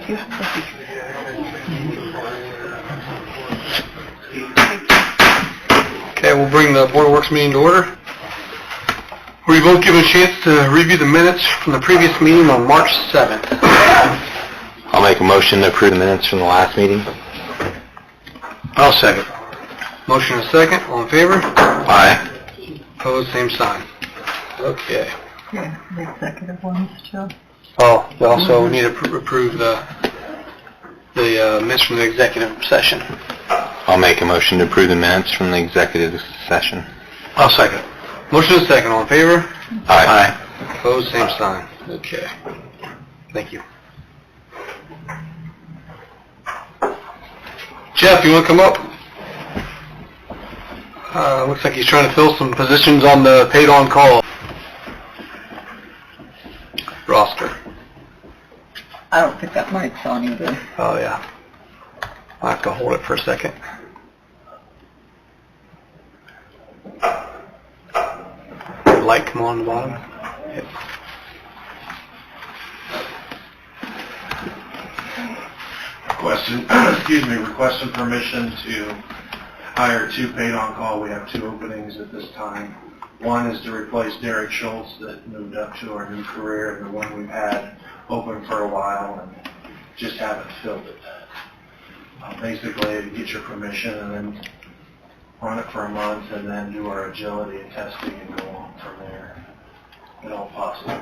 Thank you. Okay, we'll bring the Board of Works meeting to order. Were you both given a chance to review the minutes from the previous meeting on March 7th? I'll make a motion to approve the minutes from the last meeting. I'll second. Motion and second. All in favor? Aye. Opposed, same sign. Okay. Yeah, the executive ones, Joe. Oh, we also need to approve the minutes from the executive session. I'll make a motion to approve the minutes from the executive session. I'll second. Motion and second. All in favor? Aye. Opposed, same sign. Okay. Thank you. Jeff, you want to come up? Looks like he's trying to fill some positions on the paid-on-call roster. I don't think that mic's on either. Oh, yeah. I'll have to hold it for a second. The light come on the bottom? Yep. Requesting permission to hire 2 paid-on-call. We have 2 openings at this time. One is to replace Derek Schultz that moved up to our new career, and the one we've had open for a while and just haven't filled it. Basically, get your permission and then run it for a month and then do our agility and testing and go on from there, if all possible.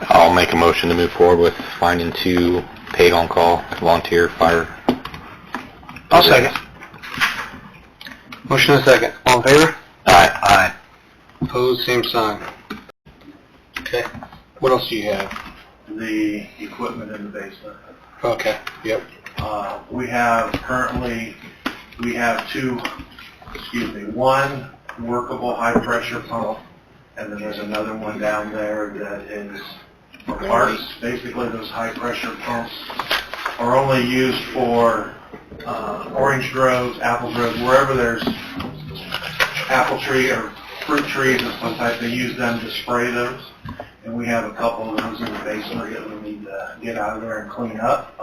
I'll make a motion to move forward with finding 2 paid-on-call volunteer fire. I'll second. Motion and second. All in favor? Aye. Aye. Opposed, same sign. Okay. What else do you have? The equipment in the basement. Okay. Yep. We have one workable high-pressure pump, and then there's another one down there that is for parts. Basically, those high-pressure pumps are only used for orange groves, apple groves, wherever there's apple tree or fruit trees of some type, they use them to spray those. And we have a couple of those in the basement that we need to get out of there and clean up.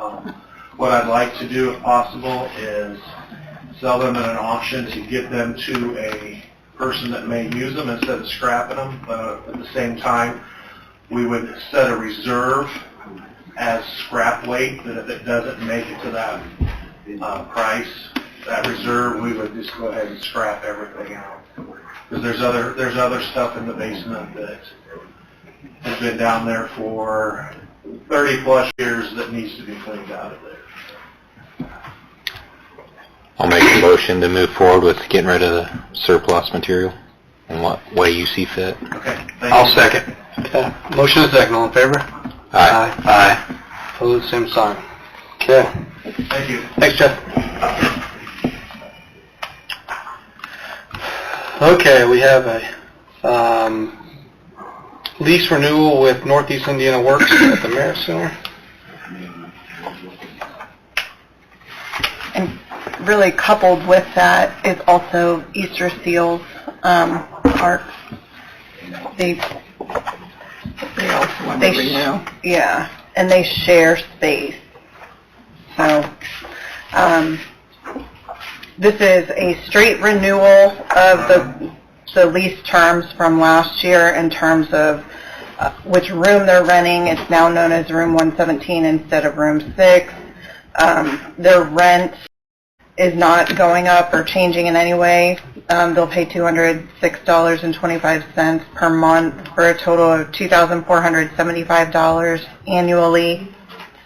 What I'd like to do, if possible, is sell them at an auction to get them to a person that may use them instead of scrapping them. But at the same time, we would set a reserve as scrap weight that if it doesn't make it to that price, that reserve, we would just go ahead and scrap everything out. Because there's other stuff in the basement that has been down there for 30 plus years that needs to be cleaned out of there. I'll make a motion to move forward with getting rid of the surplus material in what way you see fit. Okay. I'll second. Okay. Motion and second. All in favor? Aye. Aye. Opposed, same sign. Okay. Thank you. Thanks, Jeff. Okay, we have a lease renewal with Northeast Indiana Works at the Merit Center. And really coupled with that is also Easter Seals Park. They also want to renew. Yeah, and they share space. So this is a straight renewal of the lease terms from last year in terms of which room they're renting. It's now known as room 117 instead of room 6. Their rent is not going up or changing in any way. They'll pay $206.25 per month for a total of $2,475 annually.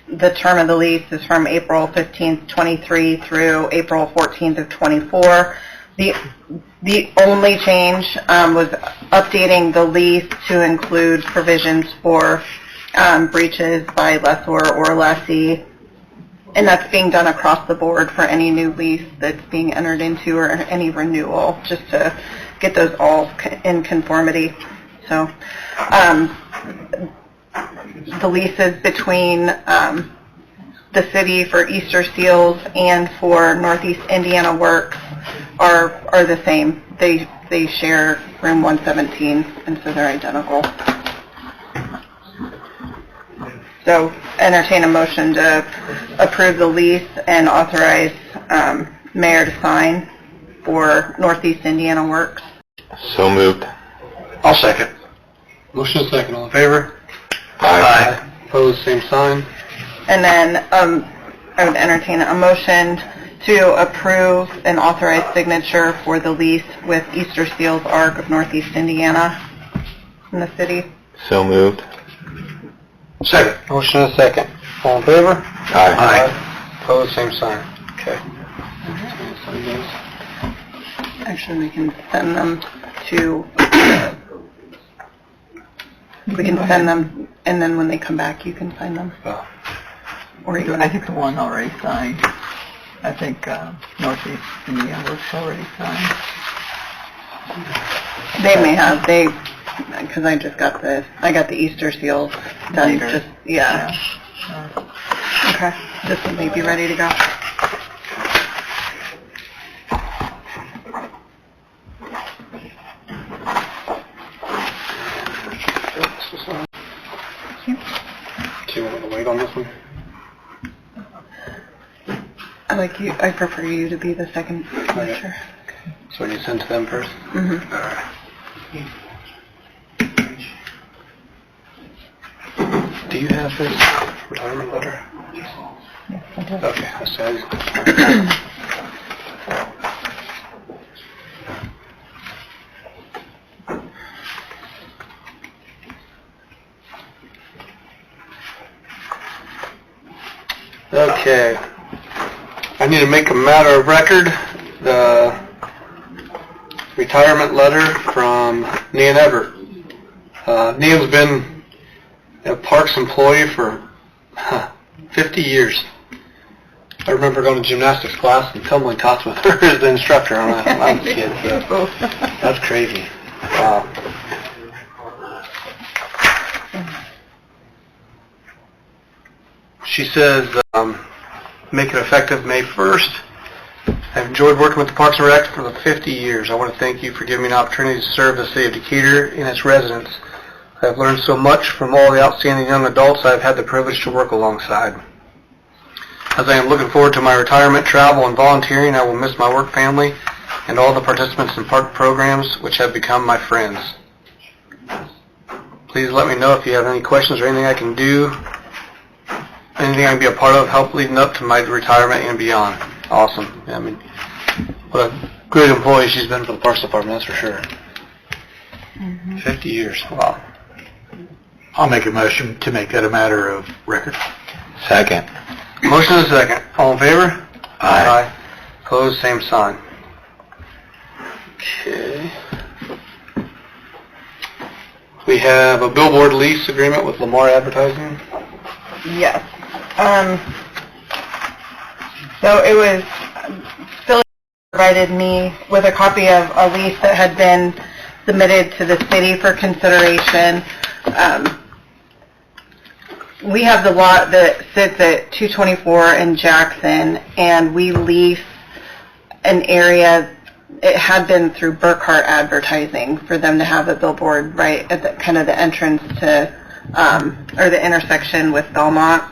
The term of the lease is from April 15th, 23 through April 14th of 24. The only change was updating the lease to include provisions for breaches by lessor or lessee. And that's being done across the board for any new lease that's being entered into or any renewal, just to get those all in conformity. So the leases between the city for Easter Seals and for Northeast Indiana Works are the same. They share room 117, and so they're identical. So entertain a motion to approve the lease and authorize mayor to sign for Northeast Indiana Works. So moved. I'll second. Motion is second. All in favor? Aye. Opposed, same sign. And then I would entertain a motion to approve and authorize signature for the lease with Easter Seals Arc of Northeast Indiana in the city. So moved. Second. Motion is second. All in favor? Aye. Opposed, same sign. Okay. Actually, we can send them to, we can send them, and then when they come back, you can sign them. Oh. Or you I think the one already signed. I think Northeast Indiana Works already signed. they may have, because I just got I got the Easter seals done, Later. just, yeah. Okay, this one may be ready to go. Do you want me to wait on this one? I prefer you to be the second signature. So you send to them first? Mm-hmm. All right. Do you have his retirement letter? Okay, I said. Okay. I need to make a matter of record the retirement letter from Nan Everett. Nan's been a Parks employee for 50 years. I remember going to gymnastics class and tumbling tots with her as the instructor when I was a kid. So that's crazy. Wow. She says, make it effective May 1st. I've enjoyed working with the Parks and Rec for the 50 years. I want to thank you for giving me an opportunity to serve the city of Decatur and its residents. I have learned so much from all the outstanding young adults I've had the privilege to work alongside. As I am looking forward to my retirement, travel, and volunteering, I will miss my work family and all the participants in park programs which have become my friends. Please let me know if you have any questions or anything I can do, anything I can be a part of, help leading up to my retirement and beyond. Awesome. I mean, what a great employee she's been for the Parks Department, that's for sure. 50 years. Wow. I'll make a motion to make that a matter of record. Second. Motion is second. All in favor? Aye. Opposed, same sign. Okay. We have a billboard lease agreement with Lamar Advertising. Yes. So it was, Philly provided me with a copy of a lease that had been submitted to the city for consideration. We have the lot that sits at 224 in Jackson, and we lease an area. It had been through Burkhart Advertising for them to have a billboard right at the kind of the entrance to, or the intersection with Belmont.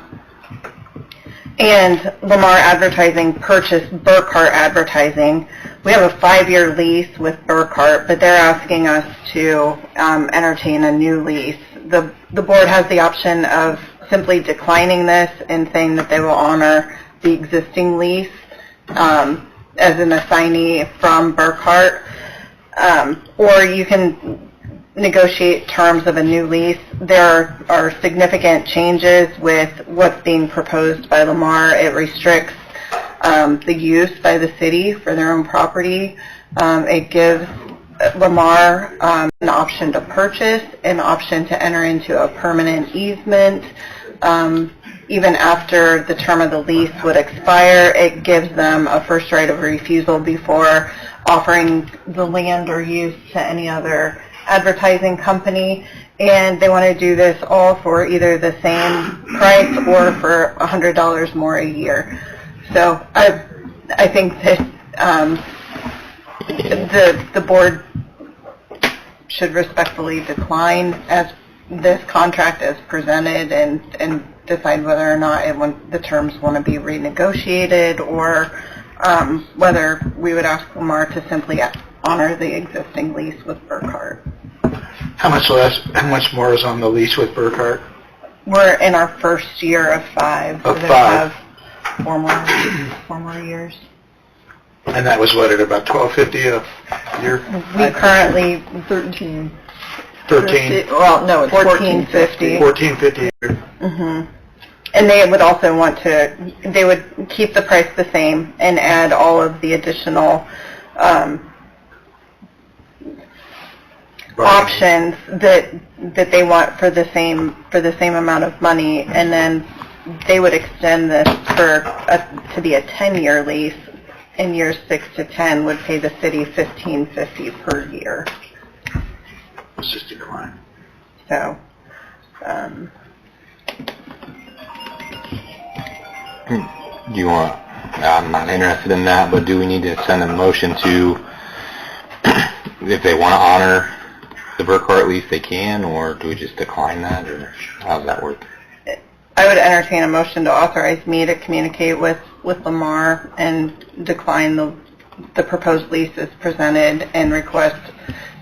And Lamar Advertising purchased Burkhart Advertising. We have a 5-year lease with Burkhart, but they're asking us to entertain a new lease. The board has the option of simply declining this and saying that they will honor the existing lease as an assignee from Burkhart, or you can negotiate terms of a new lease. There are significant changes with what's being proposed by Lamar. It restricts the use by the city for their own property. It gives Lamar an option to purchase, an option to enter into a permanent easement. Even after the term of the lease would expire, it gives them a first right of refusal before offering the land or use to any other advertising company. And they want to do this all for either the same price or for $100 more a year. So I think that the board should respectfully decline as this contract as presented and decide whether or not the terms want to be renegotiated, or whether we would ask Lamar to simply honor the existing lease with Burkhart. How much more is on the lease with Burkhart? We're in our first year of 5. Of so they 5. have 4 more years. And that was what, at about $12.50 a year? We currently 13. 13. Well, no, it's $14.50. $14.50 a year. Mm-hmm. And they would also they would keep the price the same and add all of the additional options that they want for the same amount of money, and then they would extend this to be a 10-year lease. In years 6 to 10, would pay the city $15.50 per year. It's just a line. So, Do you want, I'm not interested in that, but do we need to send a motion to, if they want to honor the Burkhart lease, they can, or do we just decline that, or how does that work? I would entertain a motion to authorize me to communicate with Lamar and decline the proposed lease as presented and request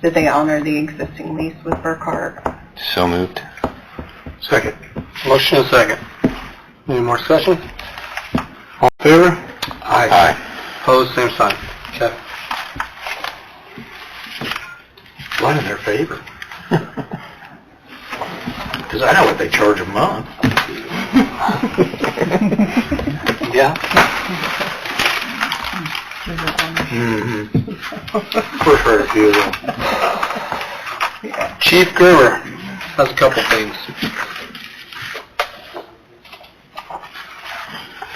that they honor the existing lease with Burkhart. So moved. Second. Motion and second. Any more discussion? All in favor? Aye. Opposed, same sign. Okay. One in their favor. Because I know what they charge a month. Yeah. Mm-hmm. First heard a few of them. Chief Gerber has a couple things.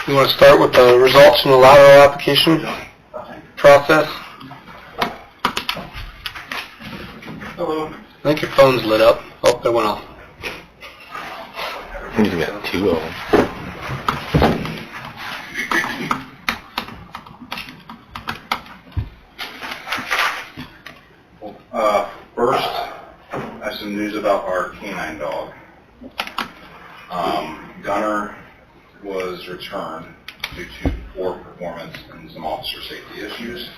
You want to start with the results from the lateral application process? Hello. I think your phone's lit up. Oh, it went off. He's got 2 of them. First, I have some news about our canine dog. Gunner was returned due to poor performance and some officer safety issues.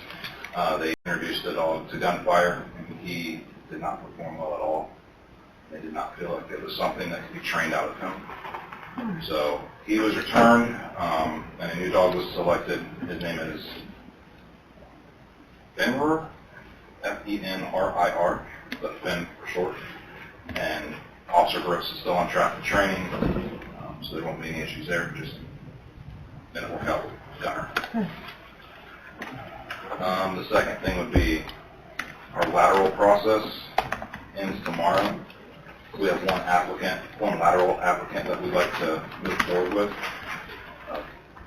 They introduced the dog to gunfire, and he did not perform well at all. They did not feel like it was something that could be trained out of him. So he was returned, and a new dog was selected. His name is Fenrir, Fenrir, but Finn for short. And Officer Brooks is still on track for training, so there won't be any issues there. Just didn't work out with Gunner. The second thing would be our lateral process ends tomorrow. We have one lateral applicant that we'd like to move forward with.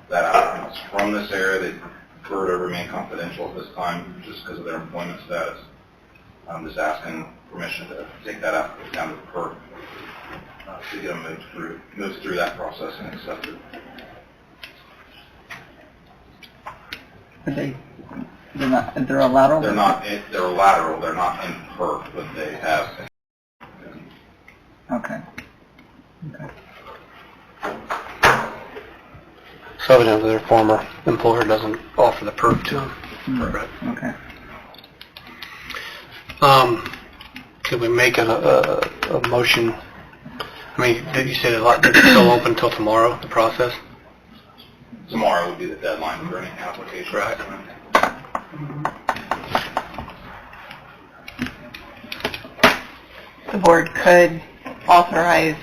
That applicant is from this area. They prefer to remain confidential at this time just because of their employment status. I'm just asking permission to take that applicant down to the PERC to get them moved through that process and accepted. They're a lateral? They're lateral. They're not in PERC, but they have. Okay. So evidently their former employer doesn't offer the perk to them. Okay. Could we make a motion? I mean, did you say it's still open until tomorrow, the process? Tomorrow would be the deadline for any application. Right. The board could authorize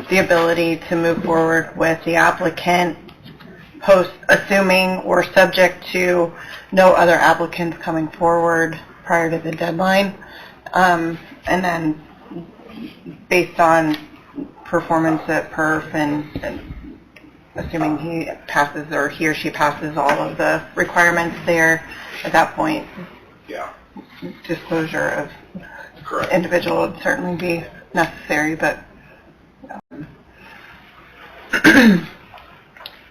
the ability to move forward with the applicant assuming or subject to no other applicants coming forward prior to the deadline. And then based on performance at PERF and assuming he passes or he or she passes all of the requirements there, at that point, Yeah. disclosure of Correct. individual would certainly be necessary, but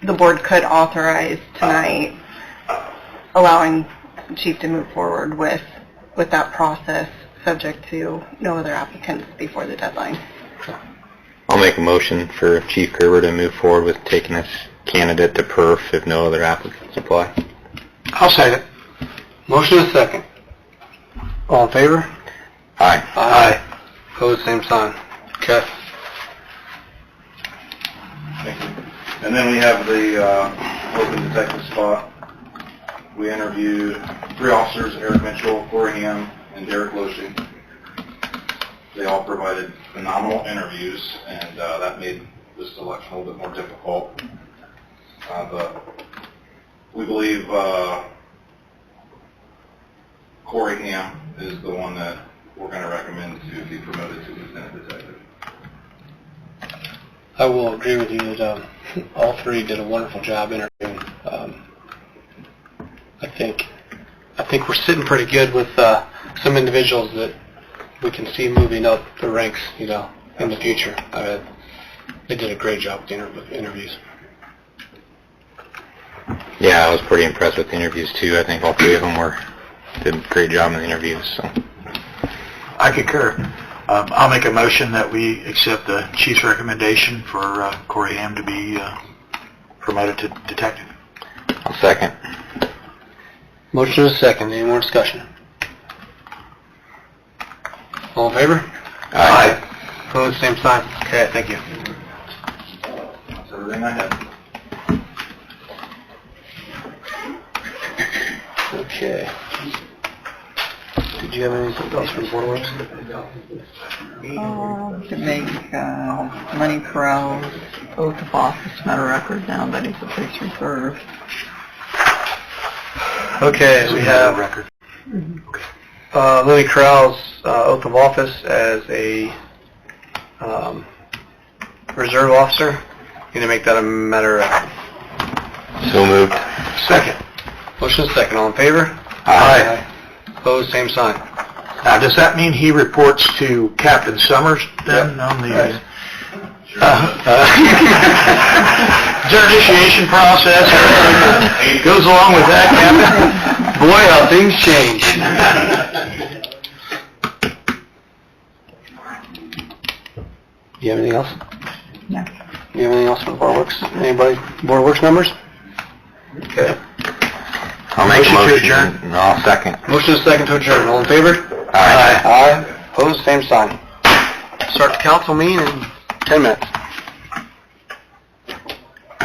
the board could authorize tonight allowing the chief to move forward with that process subject to no other applicants before the deadline. I'll make a motion for Chief Gerber to move forward with taking this candidate to perf if no other applicants apply. I'll second. Motion is second. All in favor? Aye. Aye. Opposed, same sign. Okay. Thank you. And then we have the open detective spot. We interviewed 3 officers, Eric Mitchell, Corey Ham, and Derek Loshi. They all provided phenomenal interviews, and that made this selection a little bit more difficult. But we believe Corey Ham is the one that we're going to recommend to be promoted to lieutenant detective. I will agree with you that all 3 did a wonderful job interviewing. I think we're sitting pretty good with some individuals that we can see moving up the ranks, in the future. They did a great job with the interviews. Yeah, I was pretty impressed with the interviews too. I think all 3 of them did a great job in the interviews. So I concur. I'll make a motion that we accept the chief's recommendation for Corey Ham to be promoted to detective. I'll second. Motion is second. Any more discussion? All in favor? Aye. Opposed, same sign. Okay, thank you. That's everything I have. Okay. Did you have anything else for the Board of Works? To make Lenny Corral's oath of office matter record now that he's a police reserve. Okay, we have record. Lenny Corral's oath of office as a reserve officer. You to make that a matter of So moved. second. Motion is second. All in favor? Aye. Opposed, same sign. Now, does that mean he reports to Captain Summers then on the... Right. Is there an initiation process or goes along with that, Captain? Boy, how things change. You have anything else? No. You have anything else for the Board of Works? Anybody? Board of Works members? Okay. I'll make a Motion to motion. adjourn. No, I'll second. Motion is second to adjourn. All in favor? Aye. Aye. Opposed, same sign. Start the council meeting in 10 minutes.